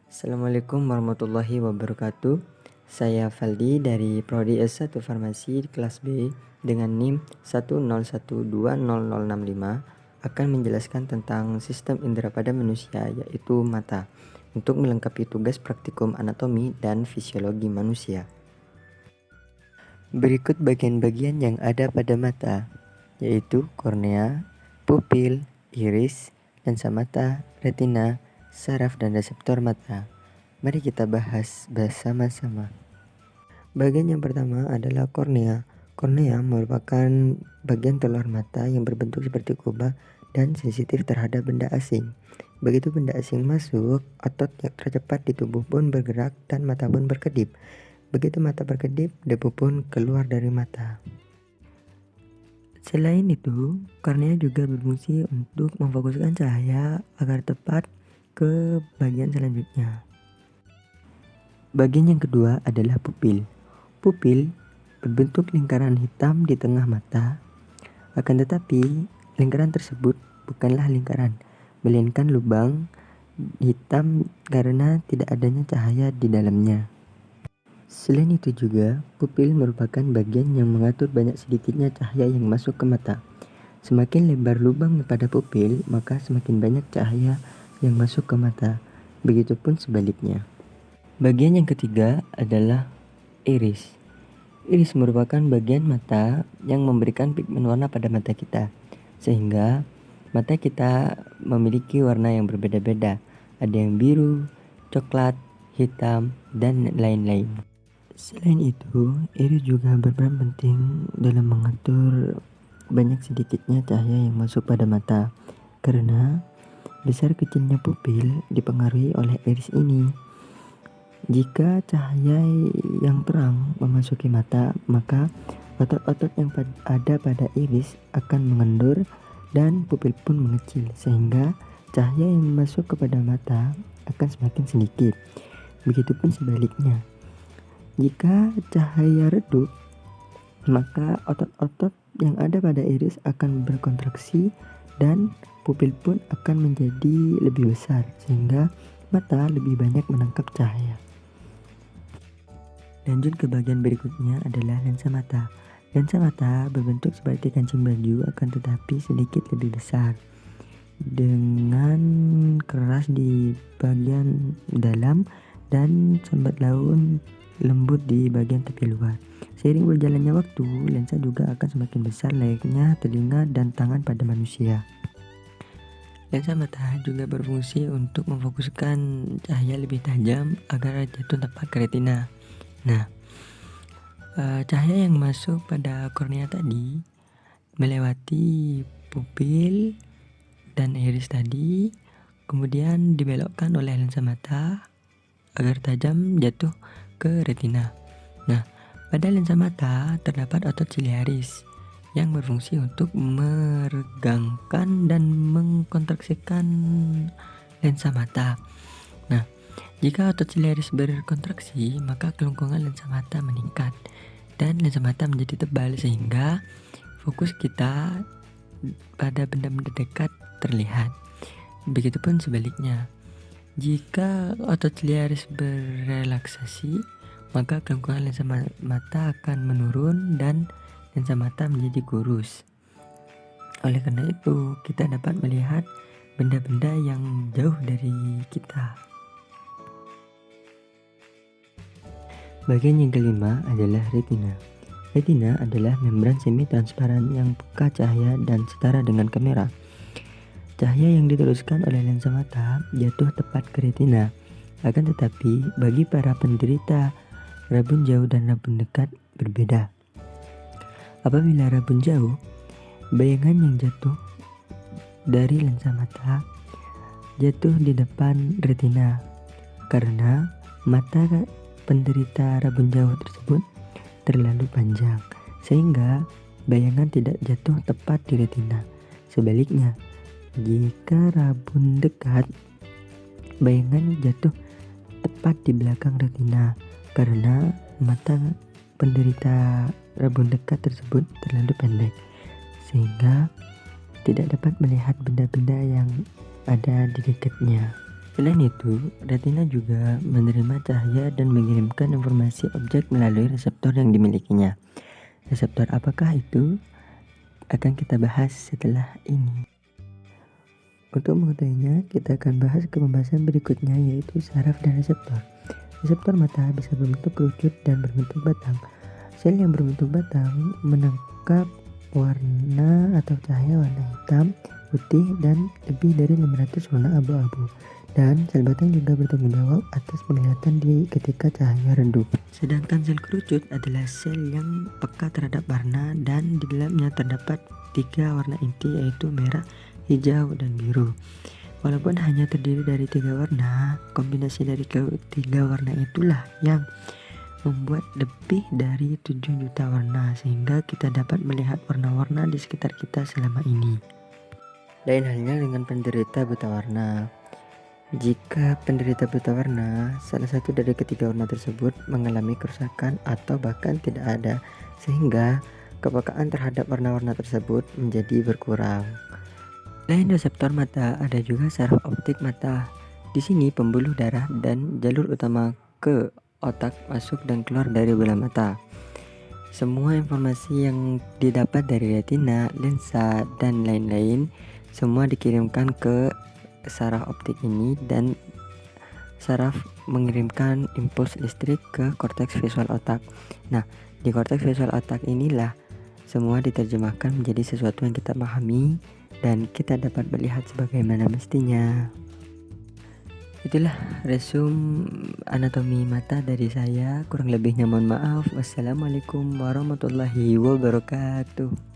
Assalamualaikum warahmatullahi wabarakatuh. Saya Faldi dari Prodi S1 Farmasi kelas B dengan NIM 101200065 akan menjelaskan tentang sistem indera pada manusia, yaitu mata, untuk melengkapi tugas praktikum anatomi dan fisiologi manusia. Berikut bagian-bagian yang ada pada mata, yaitu kornea, pupil, iris, lensa mata, retina, saraf dan reseptor mata. Mari kita bahas bersama-sama. Bagian yang pertama adalah kornea. Kornea merupakan bagian telur mata yang berbentuk seperti kubah dan sensitif terhadap benda asing. Begitu benda asing masuk, otot yang tercepat di tubuh pun bergerak dan mata pun berkedip. Begitu mata berkedip, debu pun keluar dari mata. Selain itu, kornea juga berfungsi untuk memfokuskan cahaya agar tepat ke bagian selanjutnya. Bagian yang kedua adalah pupil. Pupil berbentuk lingkaran hitam di tengah mata. Akan tetapi, lingkaran tersebut bukanlah lingkaran, melainkan lubang hitam karena tidak adanya cahaya di dalamnya. Selain itu juga, pupil merupakan bagian yang mengatur banyak sedikitnya cahaya yang masuk ke mata. Semakin lebar lubang pada pupil, maka semakin banyak cahaya yang masuk ke mata. Begitupun sebaliknya. Bagian yang ketiga adalah iris. Iris merupakan bagian mata yang memberikan pigmen warna pada mata kita, sehingga mata kita memiliki warna yang berbeda-beda. Ada yang biru, coklat, hitam, dan lain-lain. Selain itu, iris juga berperan penting dalam mengatur banyak sedikitnya cahaya yang masuk pada mata, karena besar kecilnya pupil dipengaruhi oleh iris ini. Jika cahaya yang terang memasuki mata, maka otot-otot yang ada pada iris akan mengendur dan pupil pun mengecil, sehingga cahaya yang masuk kepada mata akan semakin sedikit. Begitupun sebaliknya. Jika cahaya redup, maka otot-otot yang ada pada iris akan berkontraksi dan pupil pun akan menjadi lebih besar, sehingga mata lebih banyak menangkap cahaya. Lanjut ke bagian berikutnya adalah lensa mata. Lensa mata berbentuk seperti kancing baju, akan tetapi sedikit lebih besar, dengan keras di bagian dalam dan sambat laun lembut di bagian tepi luar. Seiring berjalannya waktu, lensa juga akan semakin besar layaknya telinga dan tangan pada manusia. Lensa mata juga berfungsi untuk memfokuskan cahaya lebih tajam agar jatuh tepat ke retina. Nah, cahaya yang masuk pada kornea tadi melewati pupil dan iris tadi, kemudian dibelokkan oleh lensa mata agar tajam jatuh ke retina. Nah, pada lensa mata terdapat otot ciliaris yang berfungsi untuk meregangkan dan mengkontraksikan lensa mata. Nah, jika otot ciliaris berkontraksi, maka kelengkungan lensa mata meningkat dan lensa mata menjadi tebal, sehingga fokus kita pada benda-benda dekat terlihat. Begitupun sebaliknya. Jika otot ciliaris berrelaksasi, maka kelengkungan lensa mata akan menurun dan lensa mata menjadi kurus. Oleh karena itu, kita dapat melihat benda-benda yang jauh dari kita. Bagian yang kelima adalah retina. Retina adalah membran semi-transparan yang peka cahaya dan setara dengan kamera. Cahaya yang diteruskan oleh lensa mata jatuh tepat ke retina. Akan tetapi, bagi para penderita rabun jauh dan rabun dekat berbeda. Apabila rabun jauh, bayangan yang jatuh dari lensa mata jatuh di depan retina, karena mata penderita rabun jauh tersebut terlalu panjang, sehingga bayangan tidak jatuh tepat di retina. Sebaliknya, jika rabun dekat, bayangan jatuh tepat di belakang retina, karena mata penderita rabun dekat tersebut terlalu pendek, sehingga tidak dapat melihat benda-benda yang ada di dekatnya. Selain itu, retina juga menerima cahaya dan mengirimkan informasi objek melalui reseptor yang dimilikinya. Reseptor apakah itu? Akan kita bahas setelah ini. Untuk mengetahuinya, kita akan bahas ke pembahasan berikutnya, yaitu saraf dan reseptor. Reseptor mata bisa berbentuk kerucut dan berbentuk batang. Sel yang berbentuk batang menangkap warna atau cahaya warna hitam, putih, dan lebih dari 500 warna abu-abu. Dan sel batang juga bertanggung jawab atas penglihatan ketika cahaya redup. Sedangkan sel kerucut adalah sel yang peka terhadap warna dan di dalamnya terdapat 3 warna inti, yaitu merah, hijau, dan biru. Walaupun hanya terdiri dari 3 warna, kombinasi dari ketiga warna itulah yang membuat lebih dari 7 juta warna, sehingga kita dapat melihat warna-warna di sekitar kita selama ini. Lain halnya dengan penderita buta warna. Jika penderita buta warna, salah satu dari ketiga warna tersebut mengalami kerusakan atau bahkan tidak ada, sehingga kepekaan terhadap warna-warna tersebut menjadi berkurang. Selain reseptor mata, ada juga saraf optik mata. Di sini pembuluh darah dan jalur utama ke otak masuk dan keluar dari bola mata. Semua informasi yang didapat dari retina, lensa, dan lain-lain semua dikirimkan ke saraf optik ini, dan saraf mengirimkan impuls listrik ke korteks visual otak. Nah, di korteks visual otak inilah semua diterjemahkan menjadi sesuatu yang kita pahami dan kita dapat melihat sebagaimana mestinya. Itulah resum anatomi mata dari saya. Kurang lebihnya mohon maaf. Wassalamualaikum warahmatullahi wabarakatuh.